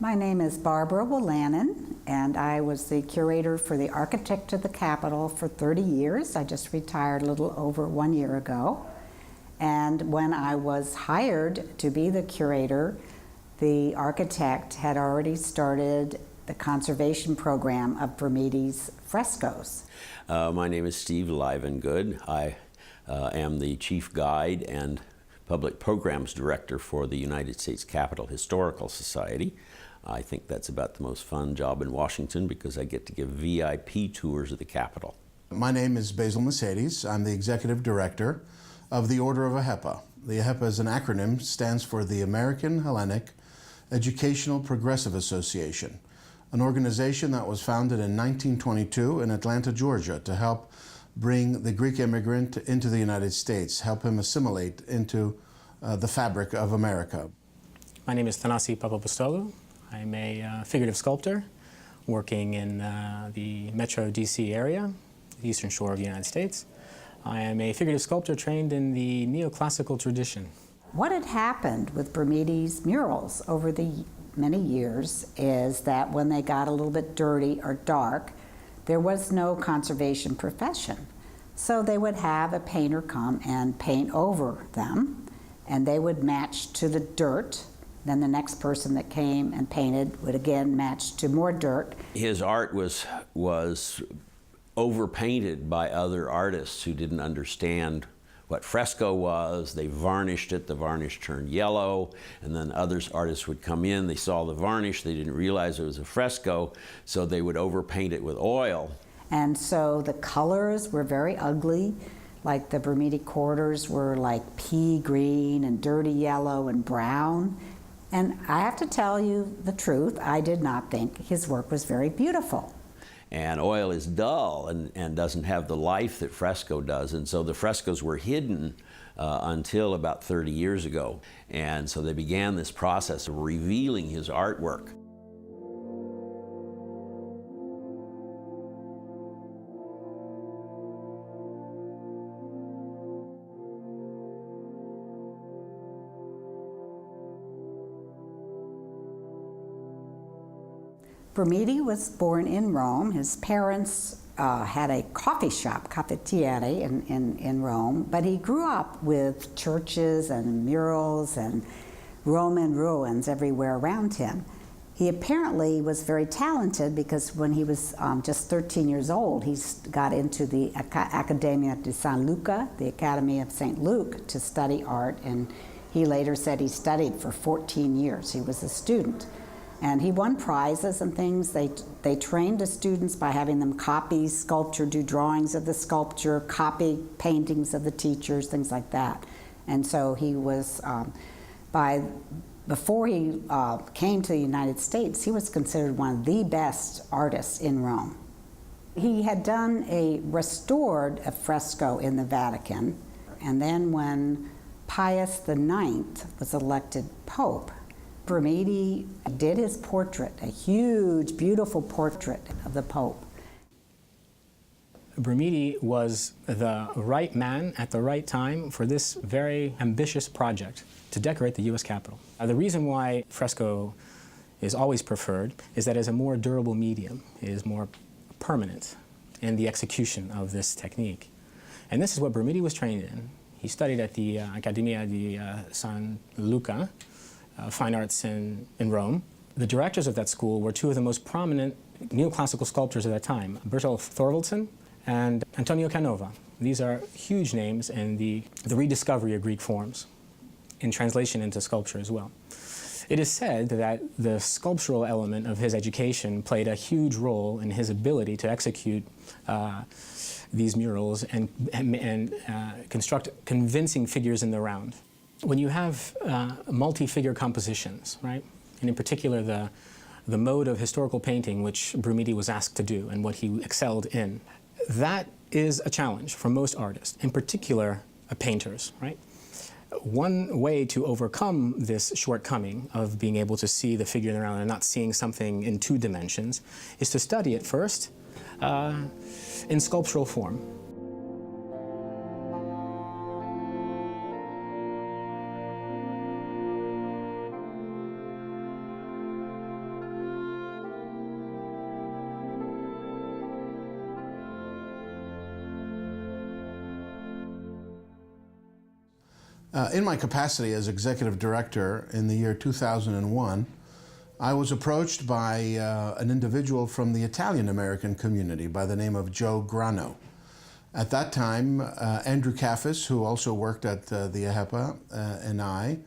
My name is Barbara Willanen, and I was the curator for the Architect of the Capitol for 30 years. I just retired a little over 1 year ago. And when I was hired to be the curator, the architect had already started the conservation program of Brumidis frescoes. My name is Steve Livengood. I am the chief guide and public programs director for the United States Capitol Historical Society. I think that's about the most fun job in Washington because I get to give VIP tours of the Capitol. My name is Basil Mosaidis. I'm the executive director of the Order of AHEPA. The AHEPA is an acronym, stands for the American Hellenic Educational Progressive Association, an organization that was founded in 1922 in Atlanta, Georgia, to help bring the Greek immigrant into the United States, help him assimilate into the fabric of America. My name is Thanasi Papapostolou. I'm a figurative sculptor working in the Metro DC area, the Eastern Shore of the United States. I am a figurative sculptor trained in the neoclassical tradition. What had happened with Brumidis murals over the many years is that when they got a little bit dirty or dark, there was no conservation profession. So they would have a painter come and paint over them, and they would match to the dirt. Then the next person that came and painted would again match to more dirt. His art was overpainted by other artists who didn't understand what fresco was. They varnished it, the varnish turned yellow, and then other artists would come in, they saw the varnish, they didn't realize it was a fresco, so they would overpaint it with oil. And so the colors were very ugly, like the Brumidi quarters were like pea green and dirty yellow and brown. And I have to tell you the truth, I did not think his work was very beautiful. And oil is dull and doesn't have the life that fresco does, and so the frescoes were hidden until about 30 years ago. And so they began this process of revealing his artwork. Brumidi was born in Rome. His parents had a coffee shop, caffettiere, in Rome, but he grew up with churches and murals and Roman ruins everywhere around him. He apparently was very talented because when he was just 13 years old, he got into the Accademia di San Luca, the Academy of St. Luke, to study art, and he later said he studied for 14 years. He was a student. And he won prizes and things. They trained the students by having them copy sculpture, do drawings of the sculpture, copy paintings of the teachers, things like that. And so he was, before he came to the United States, he was considered one of the best artists in Rome. He had done a restored fresco in the Vatican, and then when Pius IX was elected Pope, Brumidi did his portrait, a huge, beautiful portrait of the Pope. Brumidi was the right man at the right time for this very ambitious project to decorate the U.S. Capitol. The reason why fresco is always preferred is that it's a more durable medium. It is more permanent in the execution of this technique. And this is what Brumidi was trained in. He studied at the Accademia di San Luca, fine arts in Rome. The directors of that school were two of the most prominent neoclassical sculptors of that time, Bertel Thorvaldsen and Antonio Canova. These are huge names in the rediscovery of Greek forms, in translation into sculpture as well. It is said that the sculptural element of his education played a huge role in his ability to execute these murals and construct convincing figures in the round. When you have multi-figure compositions, right, and in particular the mode of historical painting which Brumidi was asked to do and what he excelled in, that is a challenge for most artists, in particular painters, right? One way to overcome this shortcoming of being able to see the figure in the round and not seeing something in 2 dimensions is to study it first in sculptural form. In my capacity as executive director in the year 2001, I was approached by an individual from the Italian-American community by the name of Joe Grano. At that time, Andrew Caffis, who also worked at the AHEPA, and I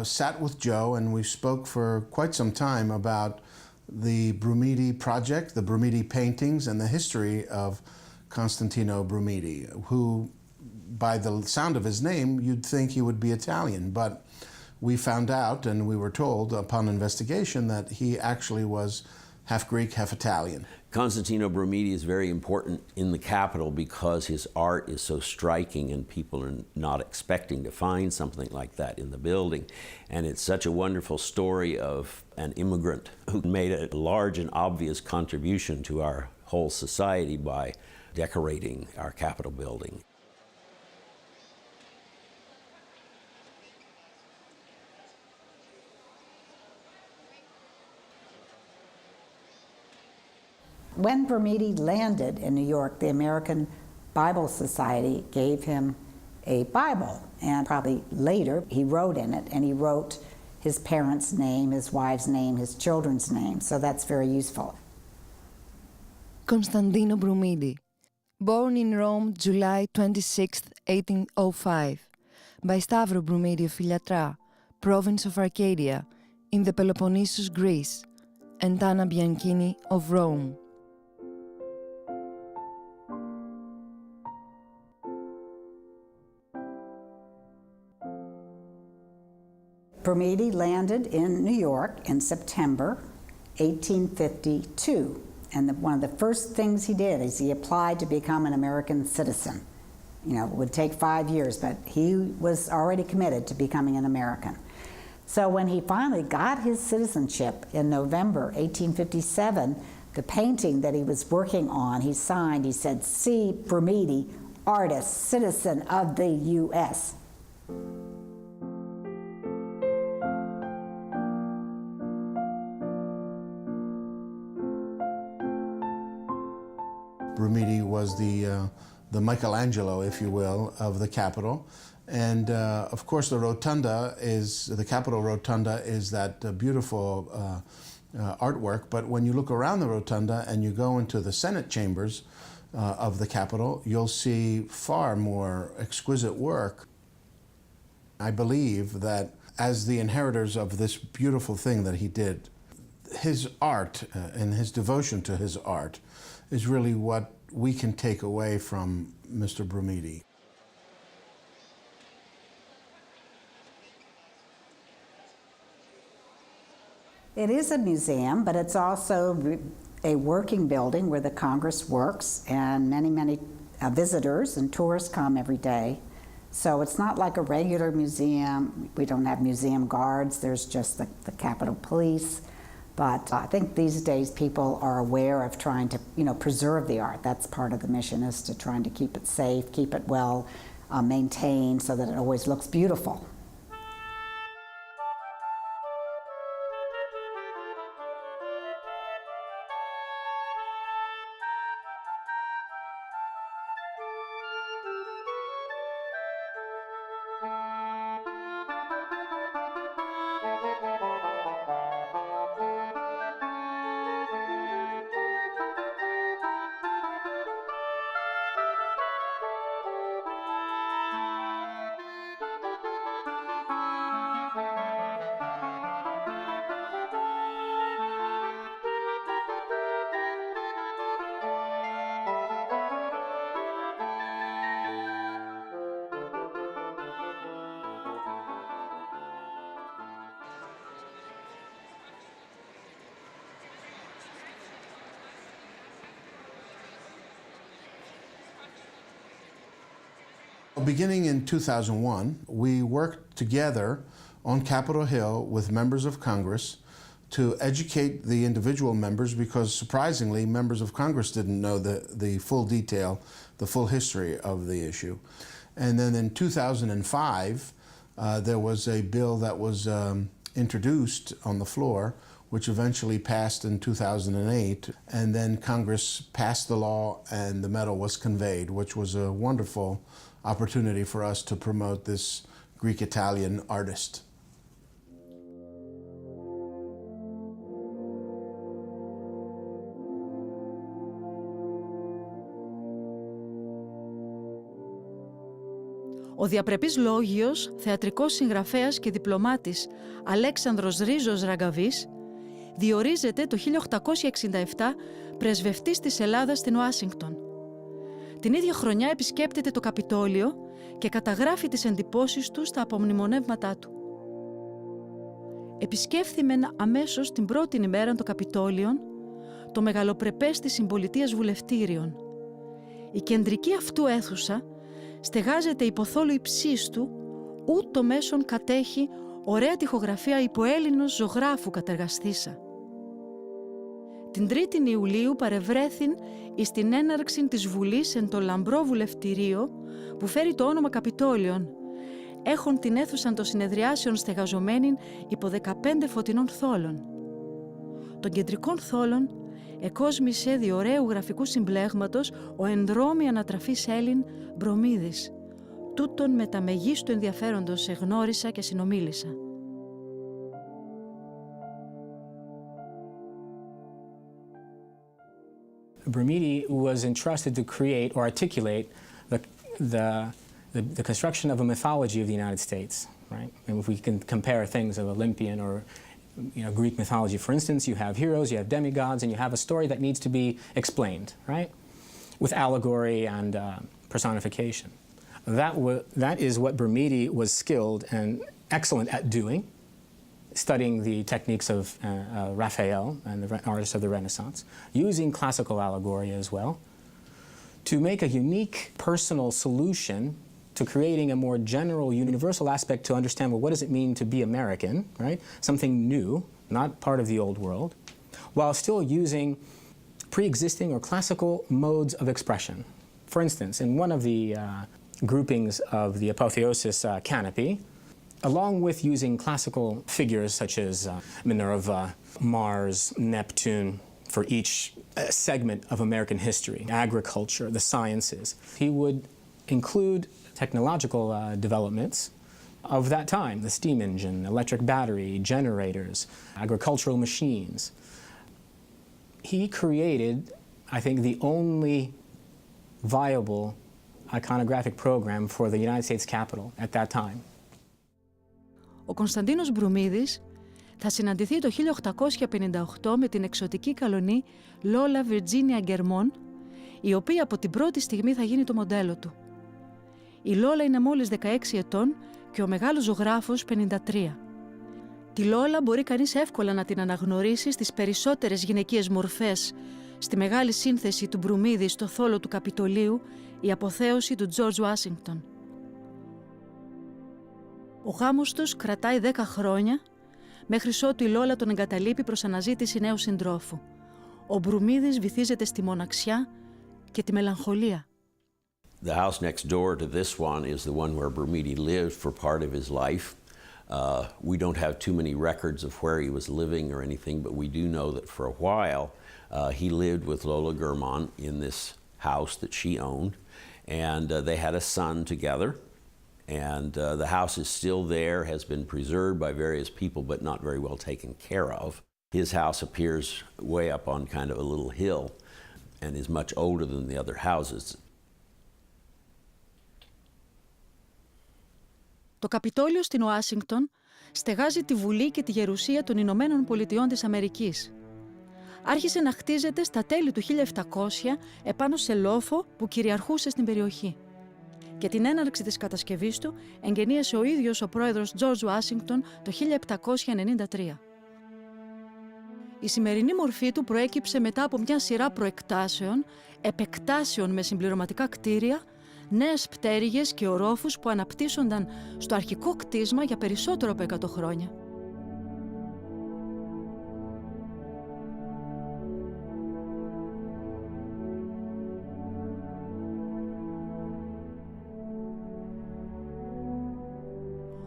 sat with Joe, and we spoke for quite some time about the Brumidi project, the Brumidi paintings, and the history of Constantino Brumidi, who, by the sound of his name, you'd think he would be Italian, but we found out, and we were told upon investigation, that he actually was half Greek, half Italian. Constantino Brumidi is very important in the capital because his art is so striking and people are not expecting to find something like that in the building. And it's such a wonderful story of an immigrant who made a large and obvious contribution to our whole society by decorating our Capitol building. When Brumidi landed in New York, the American Bible Society gave him a Bible, and probably later he wrote in it, and he wrote his parents' name, his wife's name, his children's name, so that's very useful. Constantino Brumidi, born in Rome, July 26, 1805, by Stavro Brumidi of Filatra, province of Arcadia, in the Peloponnesus, Greece, and Anna Bianchini of Rome. Brumidi landed in New York in September 1852, and one of the first things he did is he applied to become an American citizen. You know, it would take 5 years, but he was already committed to becoming an American. So when he finally got his citizenship in November 1857, the painting that he was working on, he signed, he said, "C. Brumidi, artist, citizen of the U.S." Brumidi was the Michelangelo, if you will, of the Capitol. And of course the rotunda is, the Capitol rotunda is that beautiful artwork, but when you look around the rotunda and you go into the Senate chambers of the Capitol, you'll see far more exquisite work. I believe that as the inheritors of this beautiful thing that he did, his art and his devotion to his art is really what we can take away from Mr. Brumidi. It is a museum, but it's also a working building where the Congress works, and many visitors and tourists come every day. So it's not like a regular museum. We don't have museum guards. There's just the Capitol Police. But I think these days people are aware of trying to, preserve the art. That's part of the mission, is to trying to keep it safe, keep it well maintained so that it always looks beautiful. Beginning in 2001, we worked together on Capitol Hill with members of Congress to educate the individual members, because surprisingly, members of Congress didn't know the full detail, the full history of the issue. And then in 2005, there was a bill that was introduced on the floor, which eventually passed in 2008. And then Congress passed the law and the medal was conveyed, which was a wonderful opportunity for us to promote this Greek-Italian artist. Ο διαπρεπής λόγιος, θεατρικός συγγραφέας και διπλωμάτης Αλέξανδρος Ρίζος Ραγκαβής διορίζεται το 1867 πρεσβευτής της Ελλάδας στην Ουάσιγκτον. Την ίδια χρονιά επισκέπτεται το Καπιτόλιο και καταγράφει τις εντυπώσεις του στα απομνημονεύματά του. Επισκέφθημεν αμέσως την πρώτη ημέρα των Καπιτόλιων το μεγαλοπρεπές της συμπολιτείας βουλευτήριων. Η κεντρική αυτού αίθουσα στεγάζεται υποθόλου υψίστου, ούτω μέσον κατέχει ωραία τοιχογραφία υπό Έλληνος ζωγράφου κατεργαστήσα. Την 3η Ιουλίου παρευρέθην εις την έναρξη της Βουλής εν το λαμπρό βουλευτηρίο που φέρει το όνομα Καπιτόλιον, έχον την αίθουσαν των συνεδριάσεων στεγαζομένην υπό 15 φωτεινών θόλων. Των κεντρικών θόλων εκόσμησε δι' ωραίου γραφικού συμπλέγματος ο ενδρόμη ανατραφής Έλλην Μπρομίδης. Τούτον με τα μεγίστου ενδιαφέροντος εγνώρισα και συνομίλησα. Brumidi was entrusted to create or articulate the construction of a mythology of the United States, right? And if we can compare things of Olympian or Greek mythology, for instance, you have heroes, you have demigods, and you have a story that needs to be explained, right? With allegory and personification. That is what Brumidi was skilled and excellent at doing, studying the techniques of Raphael and the artists of the Renaissance, using classical allegory as well, to make a unique personal solution to creating a more general, universal aspect to understand, well, what does it mean to be American, right? Something new, not part of the old world, while still using pre-existing or classical modes of expression. For instance, in one of the groupings of the apotheosis canopy, along with using classical figures such as Minerva, Mars, Neptune, for each segment of American history, agriculture, the sciences, he would include technological developments of that time, the steam engine, electric battery, generators, agricultural machines. He created, I think, the only viable iconographic program for the United States Capitol at that time. Ο Κωνσταντίνος Μπρουμίδης θα συναντηθεί το 1858 με την εξωτική καλονή Λόλα Βιρτζίνια Γκερμόν, η οποία από την πρώτη στιγμή θα γίνει το μοντέλο του. Η Λόλα είναι μόλις 16 ετών και ο μεγάλος ζωγράφος 53. Τη Λόλα μπορεί κανείς εύκολα να την αναγνωρίσει στις περισσότερες γυναικείες μορφές, στη μεγάλη σύνθεση του Μπρουμίδη στο θόλο του Καπιτολίου, η αποθέωση του Τζορτζ Ουάσιγκτον. Ο γάμος τους κρατάει 10 χρόνια, μέχρι ότου η Λόλα τον εγκαταλείπει προς αναζήτηση νέου συντρόφου. Ο Μπρουμίδης βυθίζεται στη μοναξιά και τη μελαγχολία. The house next door to this one is the one where Brumidi lived for part of his life. We don't have too many records of where he was living or anything, but we do know that for a while he lived with Lola Gurman in this house that she owned, and they had a son together. And the house is still there, has been preserved by various people, but not very well taken care of. His house appears way up on kind of a little hill and is much older than the other houses. Το Καπιτόλιο στην Ουάσιγκτον στεγάζει τη Βουλή και τη Γερουσία των Ηνωμένων Πολιτειών της Αμερικής. Άρχισε να χτίζεται στα τέλη του 1700 επάνω σε λόφο που κυριαρχούσε στην περιοχή. Και την έναρξη της κατασκευής του εγγενίασε ο ίδιος ο πρόεδρος Τζορτζ Ουάσιγκτον το 1793. Η σημερινή μορφή του προέκυψε μετά από μια σειρά προεκτάσεων, επεκτάσεων με συμπληρωματικά κτίρια, νέες πτέρυγες και ορόφους που αναπτύσσονταν στο αρχικό κτίσμα για περισσότερο από 100 χρόνια.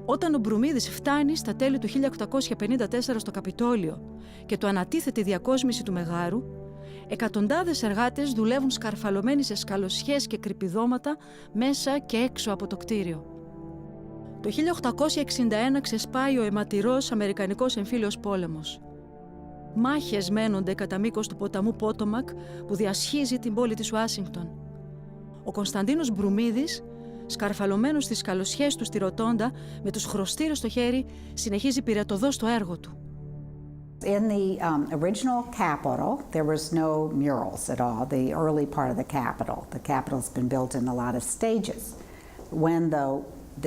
Όταν ο Μπρουμίδης φτάνει στα τέλη του 1854 στο Καπιτόλιο και του ανατίθεται η διακόσμηση του μεγάρου, εκατοντάδες εργάτες δουλεύουν σκαρφαλωμένοι σε σκαλωσιές και κρυπηδώματα μέσα και έξω από το κτίριο. Το 1861 ξεσπάει ο αιματηρός Αμερικανικός εμφύλιος πόλεμος. Μάχες μένονται κατά μήκος του ποταμού Πότομακ που διασχίζει την πόλη της Ουάσιγκτον. Ο Κωνσταντίνος Μπρουμίδης, σκαρφαλωμένος στις καλοσιές του στη Ροτόντα, με τους χρωστήρες στο χέρι, συνεχίζει πυρετωδώς το έργο του. In the original Capitol, there was no murals at all, the early part of the Capitol. The Capitol's been built in a lot of stages. When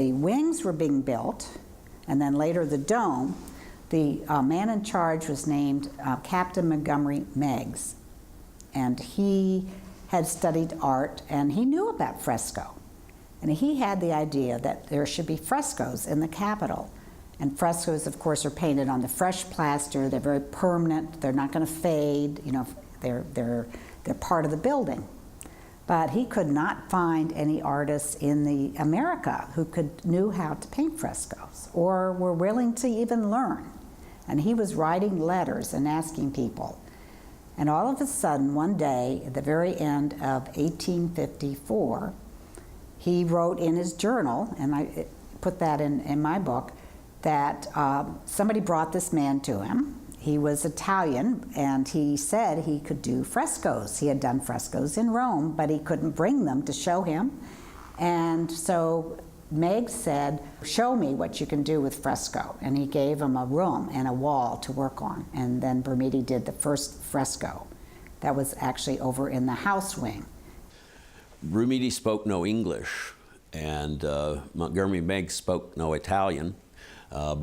the wings were being built, and then later the dome, the man in charge was named Captain Montgomery Meigs. And he had studied art, and he knew about fresco. And he had the idea that there should be frescoes in the Capitol. And frescoes, of course, are painted on the fresh plaster. They're very permanent. They're not going to fade. You know, they're part of the building. But he could not find any artists in America who knew how to paint frescoes or were willing to even learn. And he was writing letters and asking people. And all of a sudden, one day, at the very end of 1854, he wrote in his journal, and I put that in my book, that somebody brought this man to him. He was Italian, and he said he could do frescoes. He had done frescoes in Rome, but he couldn't bring them to show him. And so Meigs said, show me what you can do with fresco. And he gave him a room and a wall to work on. And then Brumidi did the first fresco. That was actually over in the house wing. Brumidi spoke no English, and Montgomery Meigs spoke no Italian.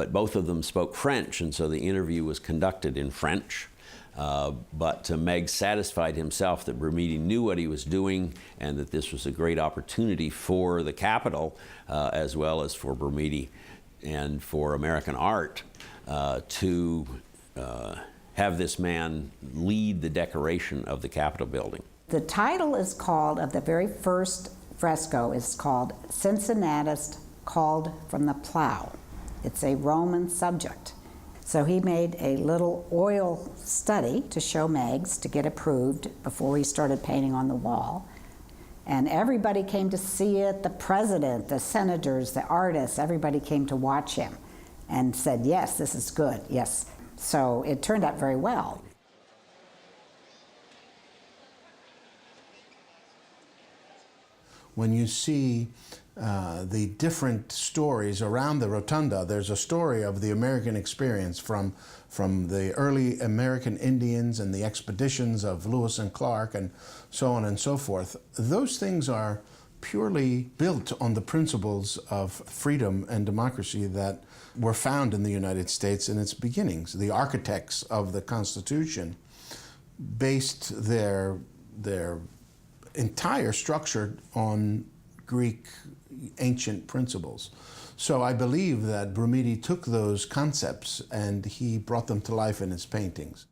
But both of them spoke French, and so the interview was conducted in French. But Meigs satisfied himself that Brumidi knew what he was doing and that this was a great opportunity for the Capitol, as well as for Brumidi and for American art, to have this man lead the decoration of the Capitol building. The title is called, of the very first fresco, is called Cincinnatus Called from the Plow. It's a Roman subject. So he made a little oil study to show Meigs to get approved before he started painting on the wall. And everybody came to see it, the president, the senators, the artists, everybody came to watch him and said, yes, this is good, yes. So it turned out very well. When you see the different stories around the rotunda, there's a story of the American experience from the early American Indians and the expeditions of Lewis and Clark and so on and so forth. Those things are purely built on the principles of freedom and democracy that were found in the United States in its beginnings. The architects of the Constitution based their entire structure on Greek ancient principles. So I believe that Brumidi took those concepts and he brought them to life in his paintings.